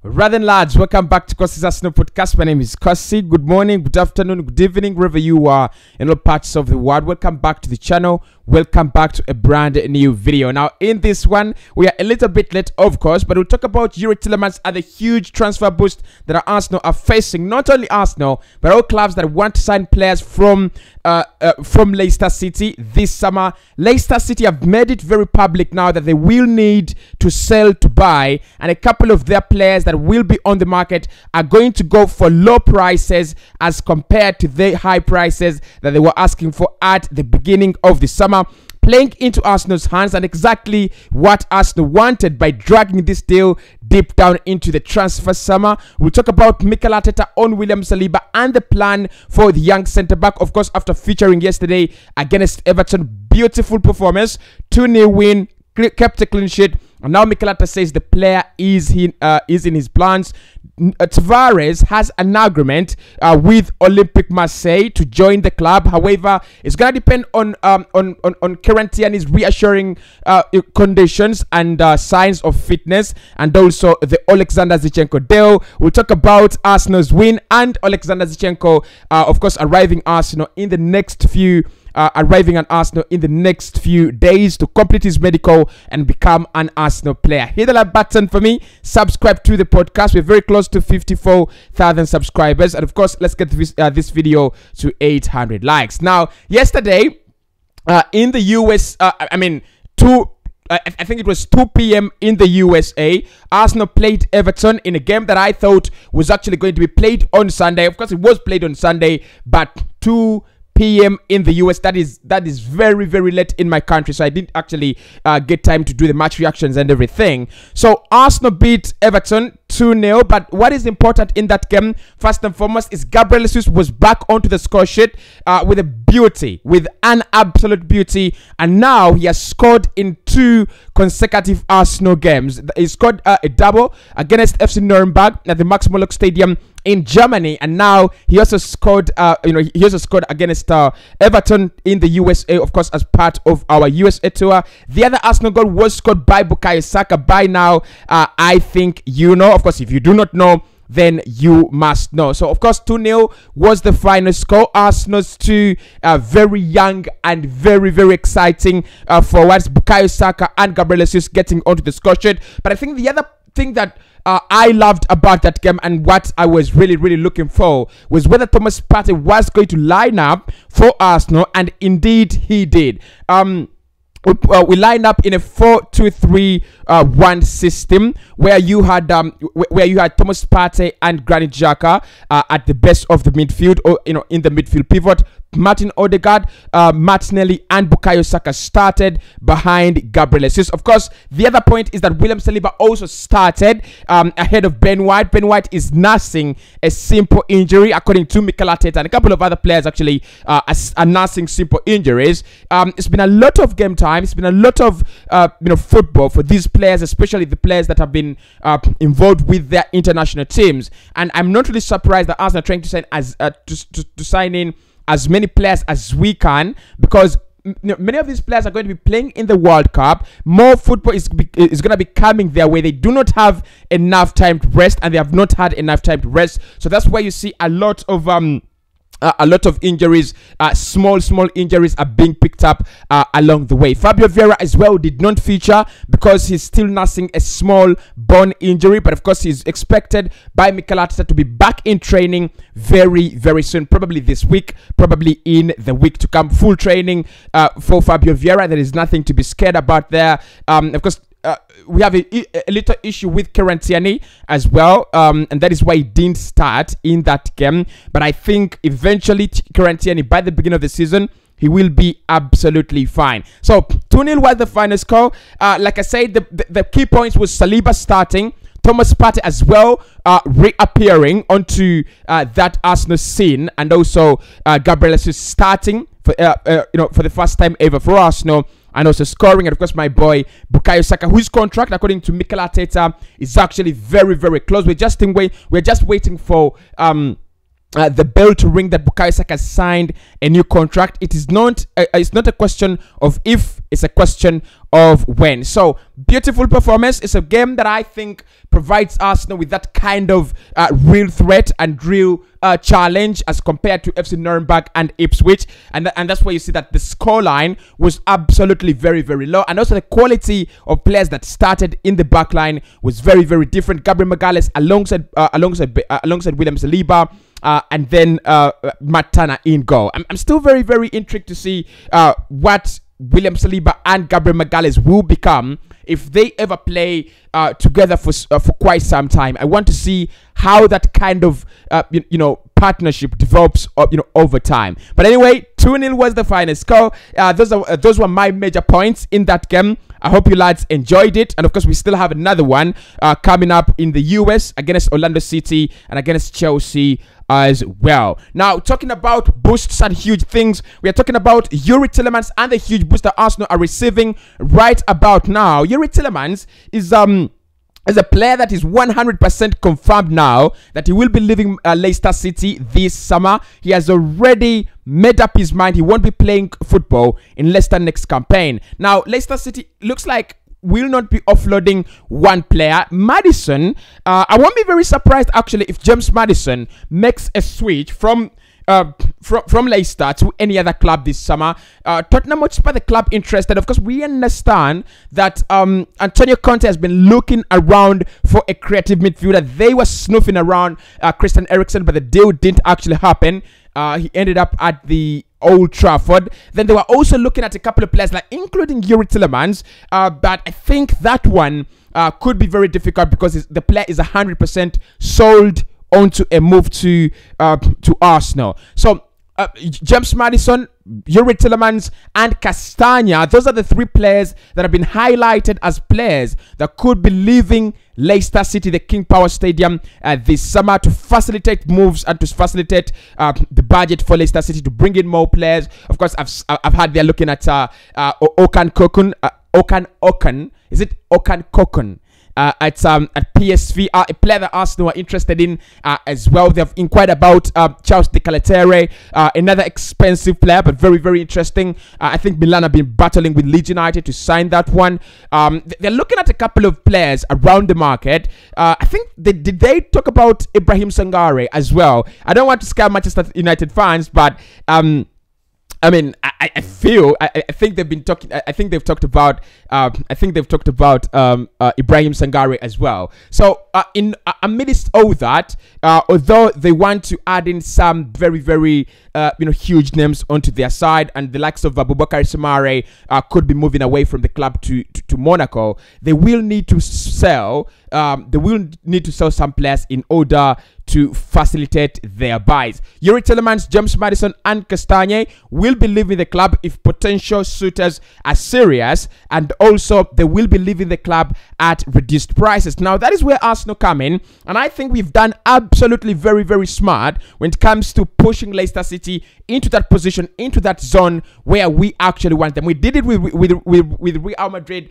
Rather lads, welcome back to Cossy's Arsenal podcast. My name is Cossy. Good morning, good afternoon, good evening, wherever you are in all parts of the world. Welcome back to the channel. Welcome back to a brand new video. Now, in this one, we are a little bit late, of course, but we'll talk about Tielemans and the huge transfer boost that Arsenal are facing. Not only Arsenal, but all clubs that want to sign players from Leicester City this summer. Leicester City have made it very public now that they will need to sell to buy, and a couple of their players that will be on the market are going to go for low prices as compared to the high prices that they were asking for at the beginning of the summer, playing into Arsenal's hands, and exactly what Arsenal wanted by dragging this deal deep down into the transfer summer. We'll talk about Mikel Arteta on William Saliba and the plan for the young centre-back, of course, after featuring yesterday against Everton. Beautiful performance, 2-0 win, kept a clean sheet, and now Mikel Arteta says the player is in his plans. Tavares has an agreement with Olympique Marseille to join the club. However, it's gonna depend on Kieran Tierney's reassuring conditions and signs of fitness, and also the Alexander Zichenko deal. We'll talk about Arsenal's win and Alexander Zichenko, of course, arriving at Arsenal in the next few days to complete his medical and become an Arsenal player. Hit the like button for me. Subscribe to the podcast. We're very close to 54,000 subscribers, and of course, let's get this video to 800 likes. Now, yesterday, in the US, I think it was 2 p.m. in the USA, Arsenal played Everton in a game that I thought was actually going to be played on Sunday. Of course, it was played on Sunday, but 2 p.m. in the US, that is very, very late in my country, so I didn't actually get time to do the match reactions and everything. So Arsenal beat Everton 2-0, but what is important in that game, first and foremost, is Gabriel Swiss was back onto the score sheet with an absolute beauty, and now he has scored in 2 consecutive Arsenal games. He scored a double against FC Nuremberg at the Max Morlock Stadium in Germany, and now he also scored against Everton in the USA, of course, as part of our USA tour. The other Arsenal goal was scored by Bukayo Saka. By now, I think you know. Of course, if you do not know, then you must know. So, of course, 2-0 was the final score. Arsenal's 2 very young and very, very exciting forwards, Bukayo Saka and Gabriel Swiss, getting onto the score sheet. But I think the other thing that I loved about that game, and what I was really, really looking for, was whether Thomas Partey was going to line up for Arsenal, and he did. We lined up in a 4-2-3-1 system where you had Thomas Partey and Granit Xhaka at the best of the midfield, or in the midfield pivot. Martin Odegaard, Martinelli, and Bukayo Saka started behind Gabriel Swiss. Of course, the other point is that William Saliba also started ahead of Ben White. Ben White is nursing a simple injury, according to Mikel Arteta, and a couple of other players actually are nursing simple injuries. It's been a lot of game time. It's been a lot of football for these players, especially the players that have been involved with their international teams. And I'm not really surprised that Arsenal are trying to sign in as many players as we can, because many of these players are going to be playing in the World Cup. More football is going to be coming their way. They do not have enough time to rest, and they have not had enough time to rest. So that's why you see a lot of injuries, small injuries are being picked up along the way. Fabio Vieira as well did not feature because he's still nursing a small bone injury, but of course he's expected by Mikel Arteta to be back in training very, very soon, probably this week, probably in the week to come. Full training for Fabio Vieira. There is nothing to be scared about there. Of course, we have a little issue with Kieran Tierney as well, and that is why he didn't start in that game. But I think eventually Kieran Tierney, by the beginning of the season, he will be absolutely fine. So 2-0 was the final score. Like I said, the key points was Saliba starting, Thomas Partey as well reappearing onto that Arsenal scene, and also Gabriel Swiss starting for the first time ever for Arsenal, and also scoring. And of course, my boy Bukayo Saka, whose contract, according to Mikel Arteta, is actually very, very close. We're just waiting for the bell to ring that Bukayo Saka signed a new contract. It's not a question of if, it's a question of win. So beautiful performance. It's a game that I think provides Arsenal with that kind of real threat and real challenge as compared to FC Nuremberg and Ipswich, and that's where you see that the scoreline was absolutely very, very low, and also the quality of players that started in the back line was very, very different. Gabriel Magalhaes alongside William Saliba, and then Matt Turner in goal. I'm still very, very intrigued to see what William Saliba and Gabriel Magalhaes will become if they ever play together for quite some time. I want to see how that kind of partnership develops over time. But anyway, 2-0 was the final score. Those were my major points in that game. I hope you lads enjoyed it, and of course we still have another one coming up in the US against Orlando City and against Chelsea as well. Now, talking about boosts and huge things, we are talking about Youri Tielemans and the huge boost that Arsenal are receiving right about now. Youri Tielemans is a player that is 100% confirmed now that he will be leaving Leicester City this summer. He has already made up his mind he won't be playing football in Leicester next campaign. Now, Leicester City looks like will not be offloading one player. Maddison, I won't be very surprised actually if James Maddison makes a switch from Leicester to any other club this summer. Tottenham Hotspur, the club interested. Of course, we understand that Antonio Conte has been looking around for a creative midfielder. They were snooping around Christian Eriksen, but the deal didn't actually happen. He ended up at the Old Trafford. Then they were also looking at a couple of players, like including Youri Tielemans, but I think that one could be very difficult because the player is 100% sold onto a move to Arsenal. So James Maddison, Youri Tielemans, and Castagna, those are the three players that have been highlighted as players that could be leaving Leicester City, the King Power Stadium, this summer to facilitate moves and to facilitate the budget for Leicester City to bring in more players. Of course, I've had they're looking at Okan Kokun. Is it Okan Kokun? At PSV, a player that Arsenal are interested in as well. They've inquired about Charles De Calatere, another expensive player, but very, very interesting. I think Milan have been battling with Leeds United to sign that one. They're looking at a couple of players around the market. I think did they talk about Ibrahim Sangare as well? I don't want to scare Manchester United fans, but I mean, I think they've been talking. I think they've talked about. Ibrahim Sangare as well. So amidst all that, although they want to add in some very, very huge names onto their side, and the likes of Bukayo Saka could be moving away from the club to Monaco, they will need to sell. They will need to sell some players in order to facilitate their buys. Youri Tielemans, James Maddison, and Castagna will be leaving the club if potential suitors are serious, and also they will be leaving the club at reduced prices. Now, that is where Arsenal come in, and I think we've done absolutely very, very smart when it comes to pushing Leicester City into that position, into that zone where we actually want them. We did it with Real Madrid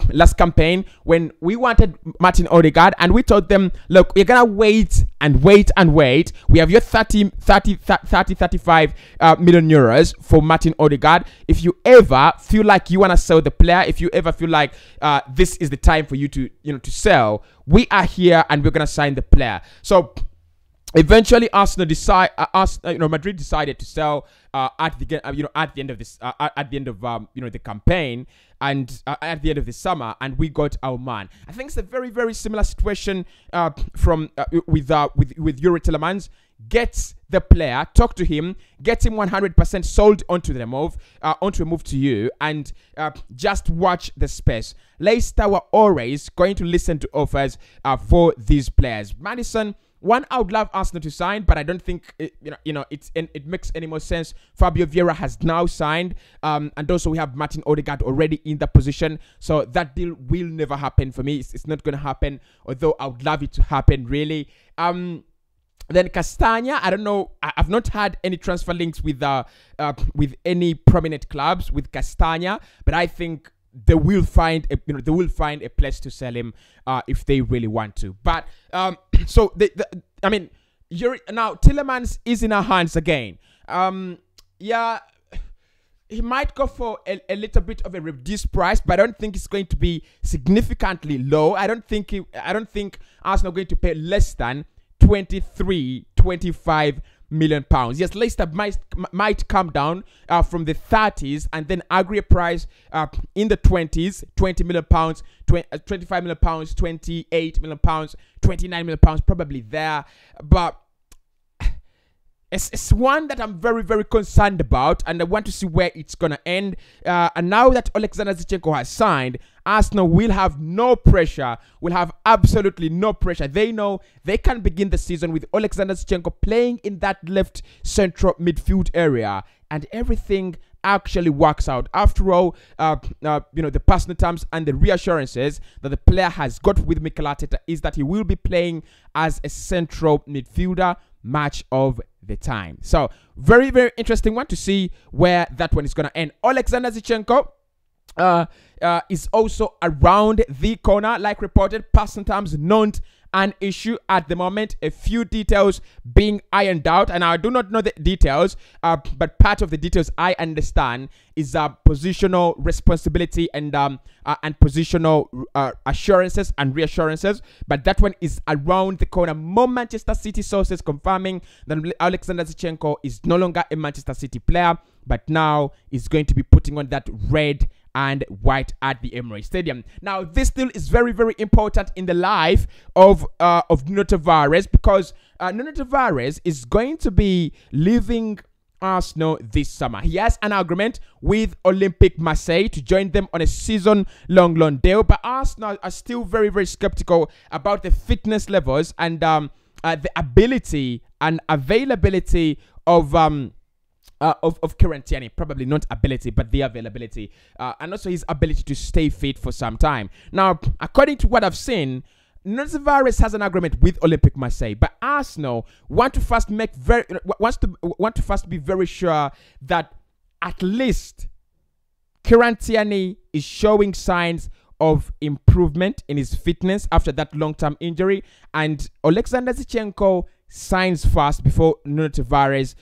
last campaign when we wanted Martin Odegaard, and we told them, look, we're gonna wait and wait and wait. We have your 35 million euros for Martin Odegaard. If you ever feel like you want to sell the player, if you ever feel like this is the time for you to to sell, we are here and we're gonna sign the player. So eventually, Arsenal Madrid decided to sell at the end of this the campaign, and at the end of the summer, and we got our man. I think it's a very, very similar situation with Youri Tielemans. Get the player, talk to him, get him 100% sold onto a move to you, and just watch the space. Leicester were always going to listen to offers for these players. Maddison, one I would love Arsenal to sign, but I don't think it makes any more sense. Fabio Vieira has now signed, and also we have Martin Odegaard already in the position, so that deal will never happen for me. It's not going to happen, although I would love it to happen, really. Then Castagna, I don't know. I've not had any transfer links with any prominent clubs with Castagna, but I think they will find a place to sell him if they really want to. But so I mean, now Tielemans is in our hands again. Yeah, he might go for a little bit of a reduced price, but I don't think it's going to be significantly low. I don't think Arsenal are going to pay less than 25 million pounds. Yes, Leicester might come down from the 30s and then agree a price in the 20s, 20 million pounds, 25 million pounds, 28 million pounds, 29 million pounds, probably there. But it's one that I'm very, very concerned about, and I want to see where it's going to end. And now that Alexander Zichenko has signed, Arsenal will have no pressure, will have absolutely no pressure. They know they can begin the season with Alexander Zichenko playing in that left central midfield area, and everything actually works out. After all, the personal terms and the reassurances that the player has got with Mikel Arteta is that he will be playing as a central midfielder much of the time. So very, very interesting one to see where that one is going to end. Alexander Zichenko is also around the corner, like reported. Personal terms not an issue at the moment. A few details being ironed out, and I do not know the details, but part of the details I understand is positional responsibility and positional assurances and reassurances. But that one is around the corner. More Manchester City sources confirming that Alexander Zichenko is no longer a Manchester City player, but now is going to be putting on that red and white at the Emirates Stadium. Now, this deal is very, very important in the life of Nuno Tavares, because Nuno Tavares is going to be leaving Arsenal this summer. He has an agreement with Olympique Marseille to join them on a season-long loan deal, but Arsenal are still very, very skeptical about the fitness levels and the ability and availability of Kieran Tierney. Probably not ability, but the availability, and also his ability to stay fit for some time. Now, according to what I've seen, Nuno Tavares has an agreement with Olympique Marseille, but Arsenal want to first be very sure that at least Kieran Tierney is showing signs of improvement in his fitness after that long-term injury, and Alexander Zichenko signs fast before Nuno Tavares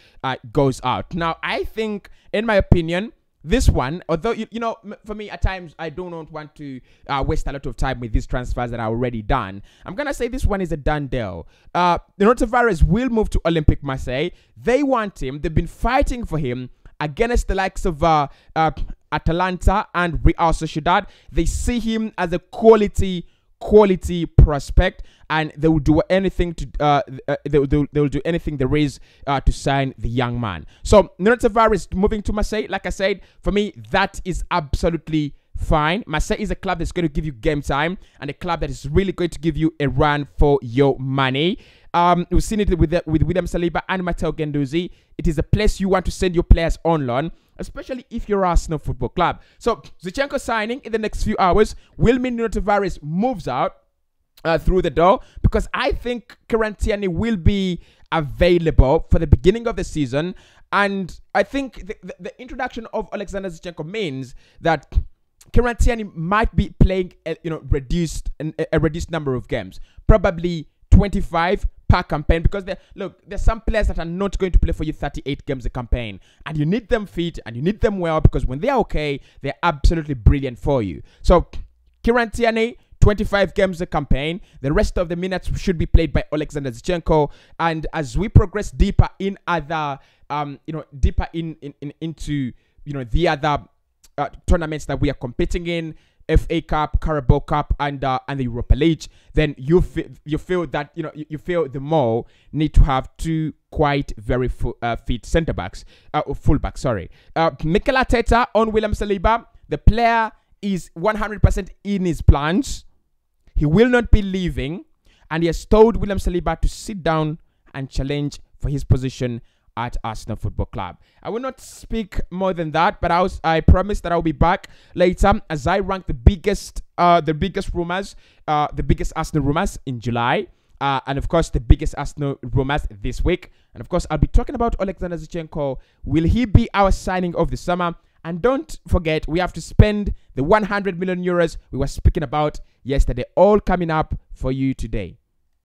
goes out. Now, I think, in my opinion, this one, although, you know, for me, at times, I do not want to waste a lot of time with these transfers that are already done. I'm going to say this one is a done deal. Nuno Tavares will move to Olympique Marseille. They want him. They've been fighting for him against the likes of Atalanta and Real Sociedad. They see him as a quality prospect, and they will do anything to they will do anything there is to sign the young man. So Nuno Tavares moving to Marseille, like I said, for me, that is absolutely fine. Marseille is a club that's going to give you game time, and a club that is really going to give you a run for your money. We've seen it with William Saliba and Matteo Guendouzi. It is a place you want to send your players on loan, especially if you're Arsenal Football Club. So Zichenko signing in the next few hours will mean Nuno Tavares moves out through the door, because I think Kieran Tierney will be available for the beginning of the season, and I think the introduction of Alexander Zichenko means that Kieran Tierney might be playing a reduced number of games, probably 25 per campaign, because there's some players that are not going to play for you 38 games a campaign, and you need them fit and you need them well, because when they're okay, they're absolutely brilliant for you. So Kieran Tierney, 25 games a campaign. The rest of the minutes should be played by Alexander Zichenko. And as we progress deeper in other, into the other tournaments that we are competing in, FA Cup, Carabao Cup, and the Europa League, then you feel that you feel the more need to have two quite very fit centre backs, fullbacks. Sorry, Mikel Arteta on William Saliba. The player is 100% in his plans. He will not be leaving, and he has told William Saliba to sit down and challenge for his position at Arsenal Football Club. I will not speak more than that, but I promise that I'll be back later as I rank the biggest rumors, the biggest Arsenal rumors in July, and of course the biggest Arsenal rumors this week. And of course, I'll be talking about Alexander Zichenko. Will he be our signing of the summer? And don't forget, we have to spend the 100 million euros we were speaking about yesterday, all coming up for you today.